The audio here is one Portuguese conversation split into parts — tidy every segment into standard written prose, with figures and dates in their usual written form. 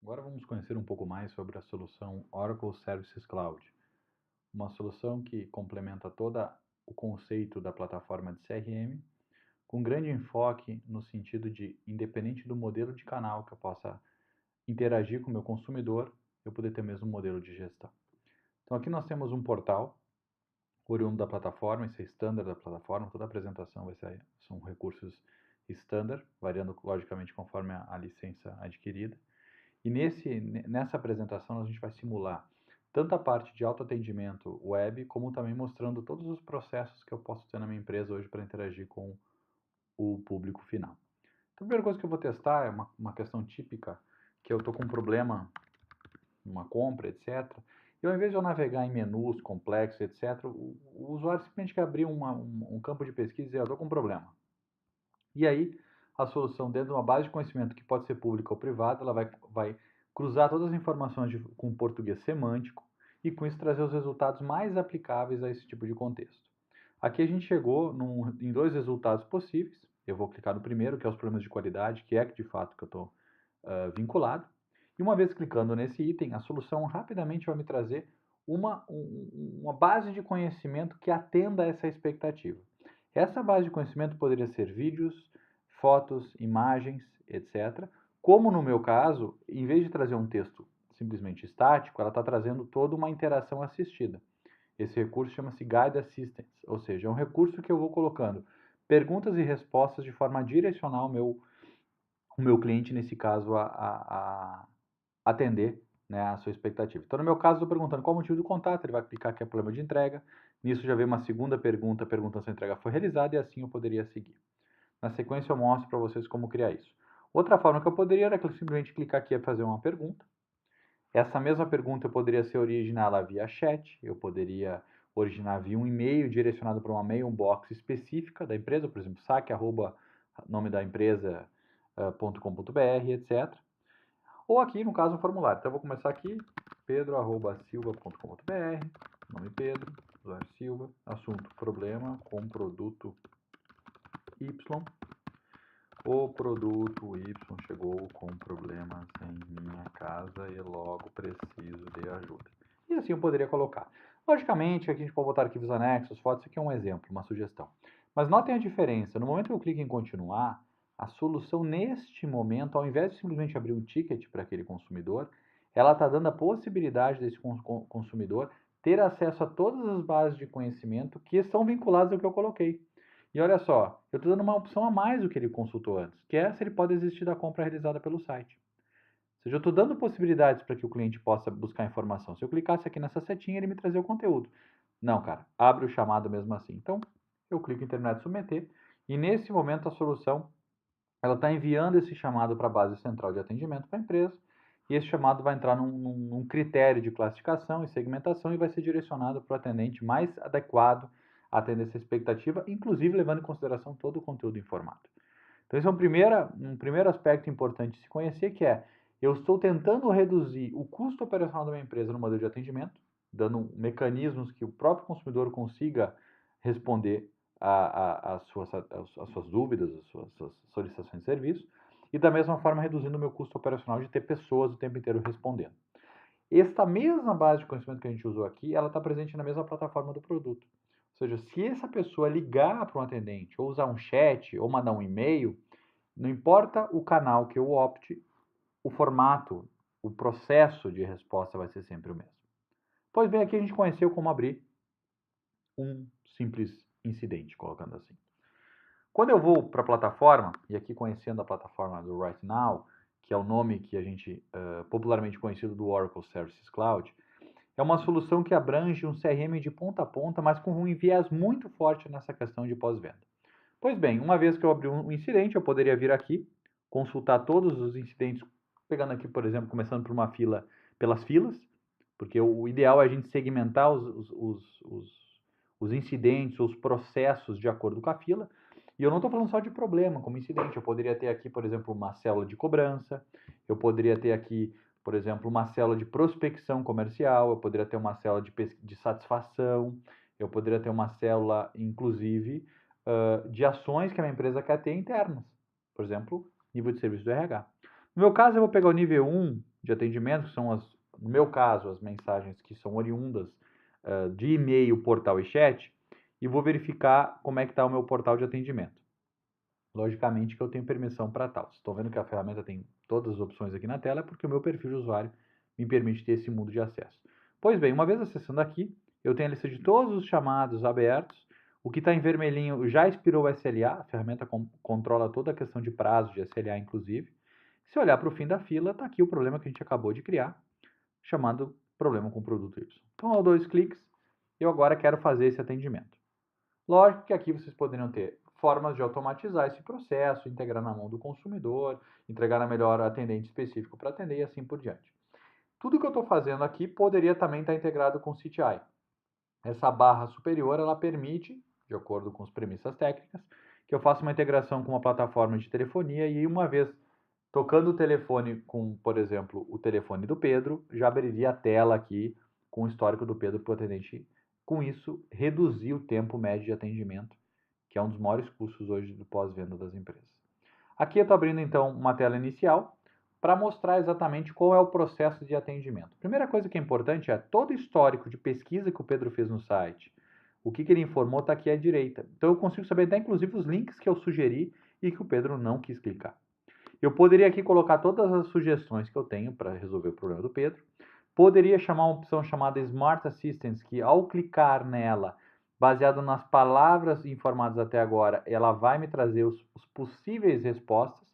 Agora vamos conhecer um pouco mais sobre a solução Oracle Services Cloud, uma solução que complementa todo o conceito da plataforma de CRM, com grande enfoque no sentido de, independente do modelo de canal que eu possa interagir com o meu consumidor, eu poder ter o mesmo modelo de gestão. Então aqui nós temos um portal oriundo da plataforma, esse é standard da plataforma, toda a apresentação são recursos standard, variando logicamente conforme a licença adquirida. E nessa apresentação a gente vai simular tanto a parte de autoatendimento web, como também mostrando todos os processos que eu posso ter na minha empresa hoje para interagir com o público final. Então, a primeira coisa que eu vou testar é uma questão típica, que eu estou com um problema numa compra, etc. E ao invés de eu navegar em menus complexos, etc., o usuário simplesmente quer abrir um campo de pesquisa e dizer, eu estou com um problema. E aí, a solução, dentro de uma base de conhecimento que pode ser pública ou privada, ela vai cruzar todas as informações com português semântico e com isso trazer os resultados mais aplicáveis a esse tipo de contexto. Aqui a gente chegou em dois resultados possíveis. Eu vou clicar no primeiro, que é os problemas de qualidade, que é de fato que eu estou vinculado. E uma vez clicando nesse item, a solução rapidamente vai me trazer uma base de conhecimento que atenda a essa expectativa. Essa base de conhecimento poderia ser vídeos, fotos, imagens, etc. Como no meu caso, em vez de trazer um texto simplesmente estático, ela está trazendo toda uma interação assistida. Esse recurso chama-se Guide Assistance, ou seja, é um recurso que eu vou colocando perguntas e respostas de forma a direcionar o meu cliente, nesse caso, a atender, né, a sua expectativa. Então, no meu caso, estou perguntando qual o motivo do contato, ele vai clicar aqui é problema de entrega. Nisso já vem uma segunda pergunta, perguntando se a entrega foi realizada, e assim eu poderia seguir. Na sequência, eu mostro para vocês como criar isso. Outra forma que eu poderia era simplesmente clicar aqui e fazer uma pergunta. Essa mesma pergunta eu poderia ser originada via chat, eu poderia originar via um e-mail direcionado para uma mailbox específica da empresa, por exemplo, saque, nome da empresa, .com.br, etc. Ou aqui, no caso, um formulário. Então, eu vou começar aqui, pedro@silva.com.br, nome Pedro, usuário Silva, assunto, problema com produto Y. O produto Y chegou com problemas em minha casa e logo preciso de ajuda. E assim eu poderia colocar. Logicamente, aqui a gente pode botar arquivos anexos, fotos, isso aqui é um exemplo, uma sugestão. Mas notem a diferença, no momento que eu clico em continuar, a solução neste momento, ao invés de simplesmente abrir um ticket para aquele consumidor, ela está dando a possibilidade desse consumidor ter acesso a todas as bases de conhecimento que estão vinculadas ao que eu coloquei. E olha só, eu estou dando uma opção a mais do que ele consultou antes, que é se ele pode desistir da compra realizada pelo site. Ou seja, eu estou dando possibilidades para que o cliente possa buscar informação. Se eu clicasse aqui nessa setinha, ele me trazia o conteúdo. Não, cara, abre o chamado mesmo assim. Então, eu clico em terminar de submeter, e nesse momento a solução ela está enviando esse chamado para a base central de atendimento para a empresa, e esse chamado vai entrar num critério de classificação e segmentação e vai ser direcionado para o atendente mais adequado a atender essa expectativa, inclusive levando em consideração todo o conteúdo informado. Então, esse é um primeiro aspecto importante de se conhecer, que é, eu estou tentando reduzir o custo operacional da minha empresa no modelo de atendimento, dando mecanismos que o próprio consumidor consiga responder às suas dúvidas, às suas solicitações de serviço, e da mesma forma reduzindo o meu custo operacional de ter pessoas o tempo inteiro respondendo. Esta mesma base de conhecimento que a gente usou aqui, ela está presente na mesma plataforma do produto. Ou seja, se essa pessoa ligar para um atendente, ou usar um chat, ou mandar um e-mail, não importa o canal que eu opte, o formato, o processo de resposta vai ser sempre o mesmo. Pois bem, aqui a gente conheceu como abrir um simples incidente, colocando assim. Quando eu vou para a plataforma, e aqui conhecendo a plataforma do Right Now, que é o nome que a gente popularmente conhecido do Oracle Services Cloud, é uma solução que abrange um CRM de ponta a ponta, mas com um viés muito forte nessa questão de pós-venda. Pois bem, uma vez que eu abri um incidente, eu poderia vir aqui, consultar todos os incidentes, pegando aqui, por exemplo, começando por uma fila, pelas filas, porque o ideal é a gente segmentar os incidentes, os processos de acordo com a fila. E eu não estou falando só de problema como incidente, eu poderia ter aqui, por exemplo, uma célula de cobrança, eu poderia ter aqui, por exemplo, uma célula de prospecção comercial, eu poderia ter uma célula de satisfação, eu poderia ter uma célula, inclusive, de ações que a minha empresa quer ter internas. Por exemplo, nível de serviço do RH. No meu caso, eu vou pegar o nível 1 de atendimento, que são, no meu caso, as mensagens que são oriundas de e-mail, portal e chat, e vou verificar como é que está o meu portal de atendimento. Logicamente que eu tenho permissão para tal. Vocês estão vendo que a ferramenta tem todas as opções aqui na tela, é porque o meu perfil de usuário me permite ter esse mundo de acesso. Pois bem, uma vez acessando aqui, eu tenho a lista de todos os chamados abertos. O que está em vermelhinho já expirou o SLA, a ferramenta controla toda a questão de prazo de SLA, inclusive. Se olhar para o fim da fila, está aqui o problema que a gente acabou de criar, chamado problema com o produto Y. Então, ao 2 cliques, eu agora quero fazer esse atendimento. Lógico que aqui vocês poderiam ter formas de automatizar esse processo, integrar na mão do consumidor, entregar na melhor atendente específico para atender e assim por diante. Tudo que eu estou fazendo aqui poderia também estar integrado com o CTI. Essa barra superior, ela permite, de acordo com as premissas técnicas, que eu faça uma integração com uma plataforma de telefonia e uma vez tocando o telefone com, por exemplo, o telefone do Pedro, já abriria a tela aqui com o histórico do Pedro para o atendente. Com isso, reduzir o tempo médio de atendimento, que é um dos maiores custos hoje do pós-venda das empresas. Aqui eu estou abrindo então uma tela inicial para mostrar exatamente qual é o processo de atendimento. A primeira coisa que é importante é todo o histórico de pesquisa que o Pedro fez no site. O que ele informou está aqui à direita. Então eu consigo saber até inclusive os links que eu sugeri e que o Pedro não quis clicar. Eu poderia aqui colocar todas as sugestões que eu tenho para resolver o problema do Pedro. Poderia chamar uma opção chamada Smart Assistance, que ao clicar nela, baseado nas palavras informadas até agora, ela vai me trazer os possíveis respostas.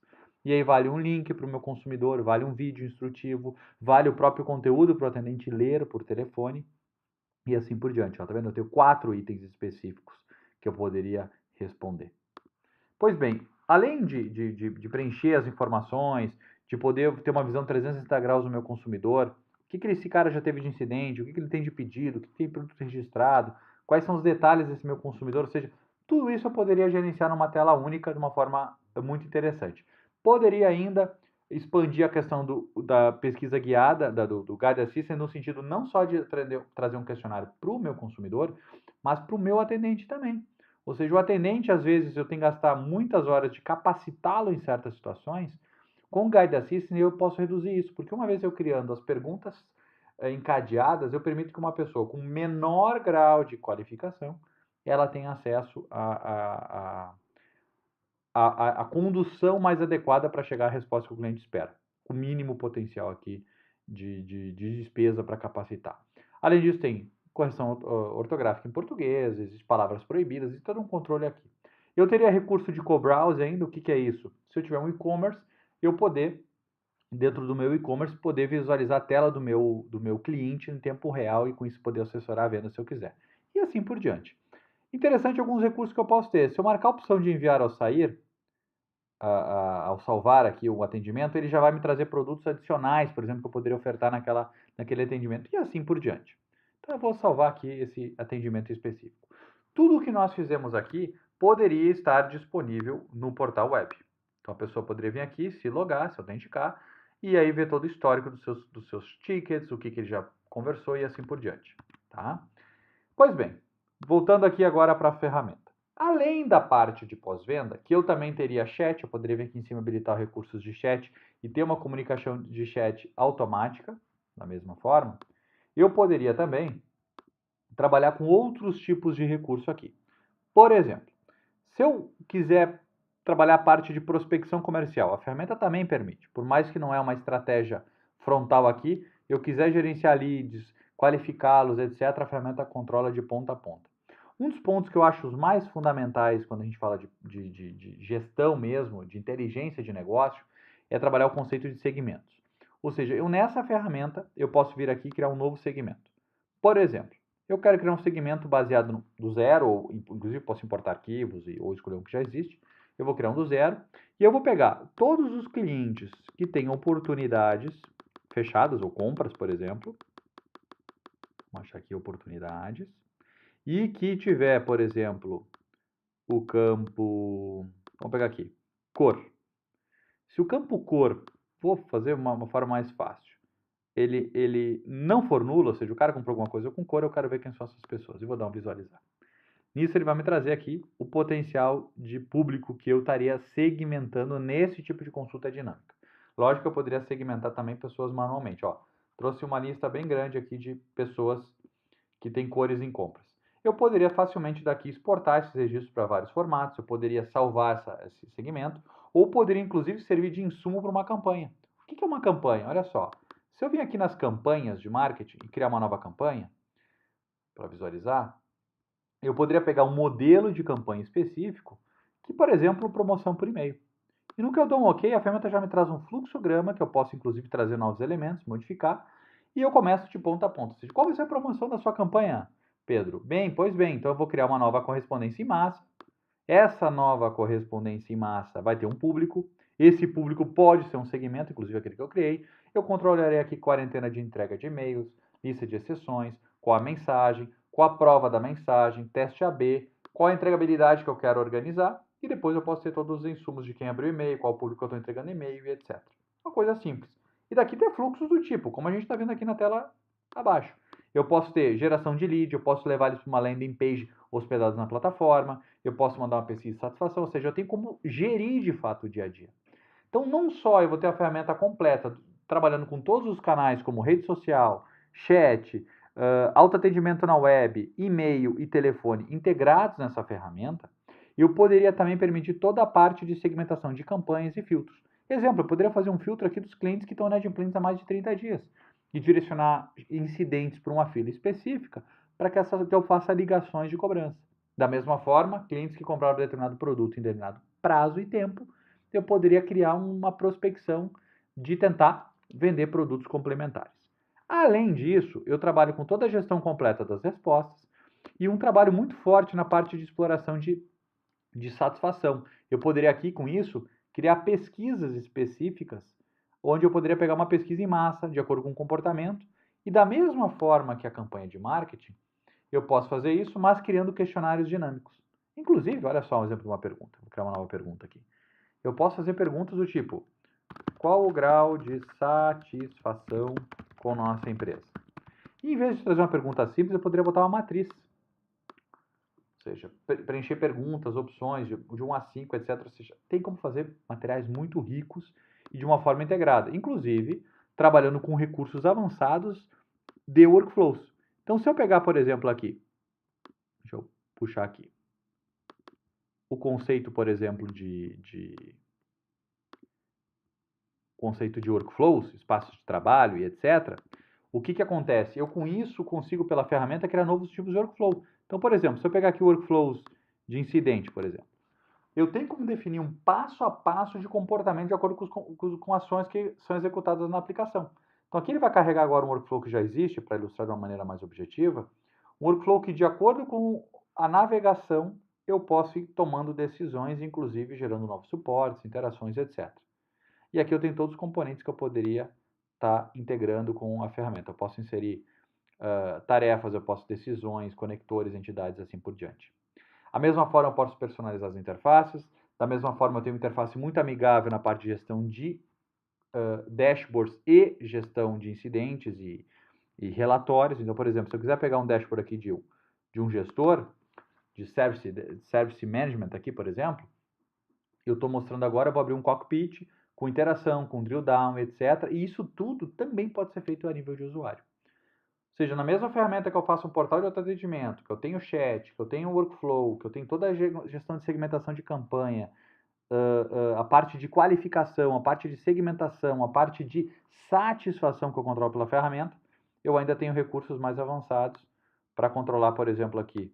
E aí vale um link para o meu consumidor, vale um vídeo instrutivo, vale o próprio conteúdo para o atendente ler por telefone e assim por diante. Ó, tá vendo? Eu tenho 4 itens específicos que eu poderia responder. Pois bem, além de preencher as informações, de poder ter uma visão 360 graus do meu consumidor, o que esse cara já teve de incidente, o que ele tem de pedido, o que tem produto registrado, quais são os detalhes desse meu consumidor, ou seja, tudo isso eu poderia gerenciar numa tela única de uma forma muito interessante. Poderia ainda expandir a questão da pesquisa guiada, do Guide Assistant, no sentido não só de trazer um questionário para o meu consumidor, mas para o meu atendente também. Ou seja, o atendente, às vezes, eu tenho que gastar muitas horas de capacitá-lo em certas situações. Com o Guide Assistant, eu posso reduzir isso, porque uma vez eu criando as perguntas encadeadas, eu permito que uma pessoa com menor grau de qualificação, ela tenha acesso à condução mais adequada para chegar à resposta que o cliente espera. O mínimo potencial aqui de despesa para capacitar. Além disso, tem correção ortográfica em português, existem palavras proibidas, e todo um controle aqui. Eu teria recurso de co-browse ainda, o que é isso? Se eu tiver um e-commerce, eu poder, dentro do meu e-commerce, poder visualizar a tela do meu cliente em tempo real e com isso poder assessorar a venda se eu quiser. E assim por diante. Interessante alguns recursos que eu posso ter. Se eu marcar a opção de enviar ao sair, ao salvar aqui o atendimento, ele já vai me trazer produtos adicionais, por exemplo, que eu poderia ofertar naquele atendimento e assim por diante. Então eu vou salvar aqui esse atendimento específico. Tudo o que nós fizemos aqui poderia estar disponível no portal web. Então a pessoa poderia vir aqui, se logar, se autenticar e aí ver todo o histórico dos seus tickets, o que ele já conversou e assim por diante. Tá? Pois bem, voltando aqui agora para a ferramenta. Além da parte de pós-venda, que eu também teria chat, eu poderia vir aqui em cima habilitar recursos de chat e ter uma comunicação de chat automática, da mesma forma, eu poderia também trabalhar com outros tipos de recurso aqui. Por exemplo, se eu quiser trabalhar a parte de prospecção comercial, a ferramenta também permite, por mais que não é uma estratégia frontal aqui, eu quiser gerenciar leads, qualificá-los, etc., a ferramenta controla de ponta a ponta. Um dos pontos que eu acho os mais fundamentais quando a gente fala de gestão mesmo, de inteligência de negócio, é trabalhar o conceito de segmentos. Ou seja, nessa ferramenta, eu posso vir aqui e criar um novo segmento. Por exemplo, eu quero criar um segmento baseado do zero, ou inclusive posso importar arquivos ou escolher um que já existe. Eu vou criar um do zero e eu vou pegar todos os clientes que têm oportunidades fechadas ou compras, por exemplo. Vou achar aqui oportunidades. E que tiver, por exemplo, o campo... Vamos pegar aqui, cor. Se o campo cor, vou fazer uma forma mais fácil. Ele não for nulo, ou seja, o cara comprou alguma coisa com cor, eu quero ver quem são essas pessoas. E vou dar um visualizar. Nisso ele vai me trazer aqui o potencial de público que eu estaria segmentando nesse tipo de consulta dinâmica. Lógico que eu poderia segmentar também pessoas manualmente. Ó, trouxe uma lista bem grande aqui de pessoas que têm cores em compras. Eu poderia facilmente daqui exportar esses registros para vários formatos, eu poderia salvar esse segmento, ou poderia inclusive servir de insumo para uma campanha. O que é uma campanha? Olha só, se eu vim aqui nas campanhas de marketing e criar uma nova campanha, para visualizar, eu poderia pegar um modelo de campanha específico, que, por exemplo, promoção por e-mail. E no que eu dou um OK, a ferramenta já me traz um fluxograma, que eu posso inclusive trazer novos elementos, modificar, e eu começo de ponta a ponta. Ou seja, qual vai ser a promoção da sua campanha, Pedro? Bem, pois bem, então eu vou criar uma nova correspondência em massa. Essa nova correspondência em massa vai ter um público. Esse público pode ser um segmento, inclusive aquele que eu criei. Eu controlarei aqui quarentena de entrega de e-mails, lista de exceções, qual a mensagem, qual a prova da mensagem, teste AB, qual a entregabilidade que eu quero organizar, e depois eu posso ter todos os insumos de quem abriu e-mail, qual o público que eu estou entregando e-mail e etc. Uma coisa simples. E daqui tem fluxos do tipo, como a gente está vendo aqui na tela abaixo. Eu posso ter geração de lead, eu posso levar eles para uma landing page hospedados na plataforma, eu posso mandar uma pesquisa de satisfação, ou seja, eu tenho como gerir de fato o dia a dia. Então, não só eu vou ter a ferramenta completa, trabalhando com todos os canais, como rede social, chat, autoatendimento na web, e-mail e telefone integrados nessa ferramenta, eu poderia também permitir toda a parte de segmentação de campanhas e filtros. Exemplo, eu poderia fazer um filtro aqui dos clientes que estão inadimplentes há mais de 30 dias e direcionar incidentes para uma fila específica para que eu faça ligações de cobrança. Da mesma forma, clientes que compraram determinado produto em determinado prazo e tempo, eu poderia criar uma prospecção de tentar vender produtos complementares. Além disso, eu trabalho com toda a gestão completa das respostas e um trabalho muito forte na parte de exploração de satisfação. Eu poderia aqui, com isso, criar pesquisas específicas, onde eu poderia pegar uma pesquisa em massa, de acordo com o comportamento, e da mesma forma que a campanha de marketing, eu posso fazer isso, mas criando questionários dinâmicos. Inclusive, olha só um exemplo de uma pergunta. Vou criar uma nova pergunta aqui. Eu posso fazer perguntas do tipo: qual o grau de satisfação com nossa empresa? E em vez de trazer uma pergunta simples, eu poderia botar uma matriz. Ou seja, preencher perguntas, opções de 1 a 5, etc. Ou seja, tem como fazer materiais muito ricos e de uma forma integrada. Inclusive, trabalhando com recursos avançados de workflows. Então, se eu pegar, por exemplo, aqui, deixa eu puxar aqui, o conceito, por exemplo, conceito de workflows, espaços de trabalho e etc., o que acontece? Eu, com isso, consigo, pela ferramenta, criar novos tipos de workflow. Então, por exemplo, se eu pegar aqui workflows de incidente, por exemplo, eu tenho como definir um passo a passo de comportamento de acordo com ações que são executadas na aplicação. Então, aqui ele vai carregar agora um workflow que já existe, para ilustrar de uma maneira mais objetiva, um workflow que, de acordo com a navegação, eu posso ir tomando decisões, inclusive gerando novos suportes, interações, etc. E aqui eu tenho todos os componentes que eu poderia estar integrando com a ferramenta. Eu posso inserir tarefas, eu posso decisões, conectores, entidades, assim por diante. Da mesma forma, eu posso personalizar as interfaces. Da mesma forma, eu tenho uma interface muito amigável na parte de gestão de dashboards e gestão de incidentes e relatórios. Então, por exemplo, se eu quiser pegar um dashboard aqui de um gestor, de service management aqui, por exemplo, eu estou mostrando agora, eu vou abrir um cockpit com interação, com drill down, etc. E isso tudo também pode ser feito a nível de usuário. Ou seja, na mesma ferramenta que eu faço um portal de autoatendimento, que eu tenho chat, que eu tenho workflow, que eu tenho toda a gestão de segmentação de campanha, a parte de qualificação, a parte de segmentação, a parte de satisfação que eu controlo pela ferramenta, eu ainda tenho recursos mais avançados para controlar, por exemplo, aqui,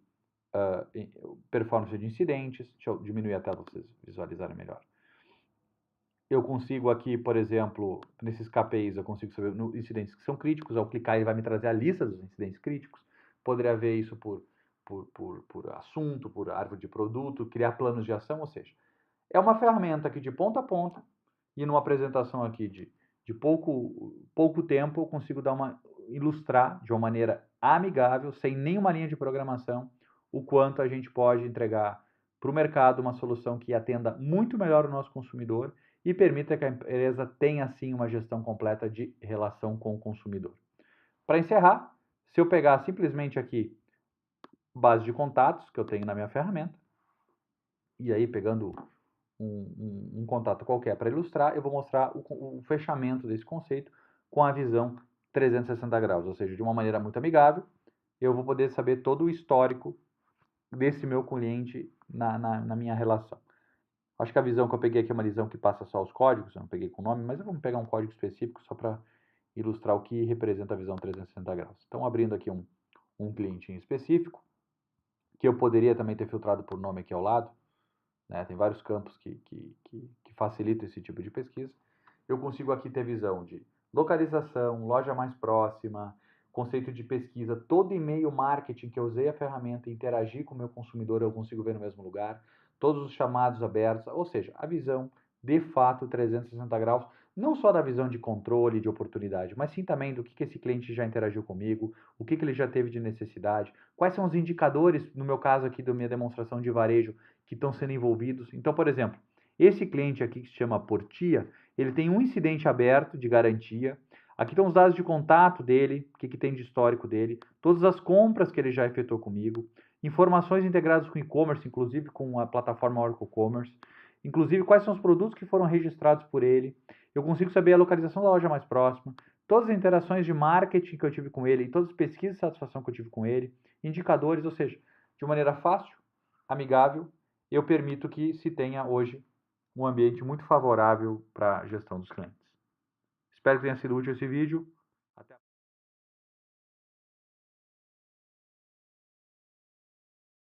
performance de incidentes. Deixa eu diminuir a tela para vocês visualizarem melhor. Eu consigo aqui, por exemplo, nesses KPIs, eu consigo saber incidentes que são críticos. Ao clicar, ele vai me trazer a lista dos incidentes críticos. Poderia ver isso por assunto, por árvore de produto, criar planos de ação, ou seja, é uma ferramenta que de ponta a ponta, e numa apresentação aqui de pouco tempo, eu consigo ilustrar de uma maneira amigável, sem nenhuma linha de programação, o quanto a gente pode entregar para o mercado uma solução que atenda muito melhor o nosso consumidor e permita que a empresa tenha, assim, uma gestão completa de relação com o consumidor. Para encerrar, se eu pegar simplesmente aqui base de contatos que eu tenho na minha ferramenta, e aí pegando um contato qualquer para ilustrar, eu vou mostrar o fechamento desse conceito com a visão 360 graus, ou seja, de uma maneira muito amigável, eu vou poder saber todo o histórico desse meu cliente na minha relação. Acho que a visão que eu peguei aqui é uma visão que passa só os códigos, eu não peguei com nome, mas vamos pegar um código específico só para ilustrar o que representa a visão 360 graus. Então, abrindo aqui um cliente em específico, que eu poderia também ter filtrado por nome aqui ao lado, né? Tem vários campos que facilitam esse tipo de pesquisa. Eu consigo aqui ter visão de localização, loja mais próxima, conceito de pesquisa, todo e-mail marketing que eu usei a ferramenta e interagir com o meu consumidor, eu consigo ver no mesmo lugar, todos os chamados abertos, ou seja, a visão de fato 360 graus, não só da visão de controle, de oportunidade, mas sim também do que esse cliente já interagiu comigo, o que ele já teve de necessidade, quais são os indicadores, no meu caso aqui da minha demonstração de varejo, que estão sendo envolvidos. Então, por exemplo, esse cliente aqui que se chama Portia, ele tem um incidente aberto de garantia. Aqui estão os dados de contato dele, o que tem de histórico dele, todas as compras que ele já efetuou comigo, informações integradas com e-commerce, inclusive com a plataforma Oracle Commerce, inclusive quais são os produtos que foram registrados por ele. Eu consigo saber a localização da loja mais próxima, todas as interações de marketing que eu tive com ele, todas as pesquisas de satisfação que eu tive com ele, indicadores, ou seja, de maneira fácil, amigável, eu permito que se tenha hoje um ambiente muito favorável para a gestão dos clientes. Espero que tenha sido útil esse vídeo.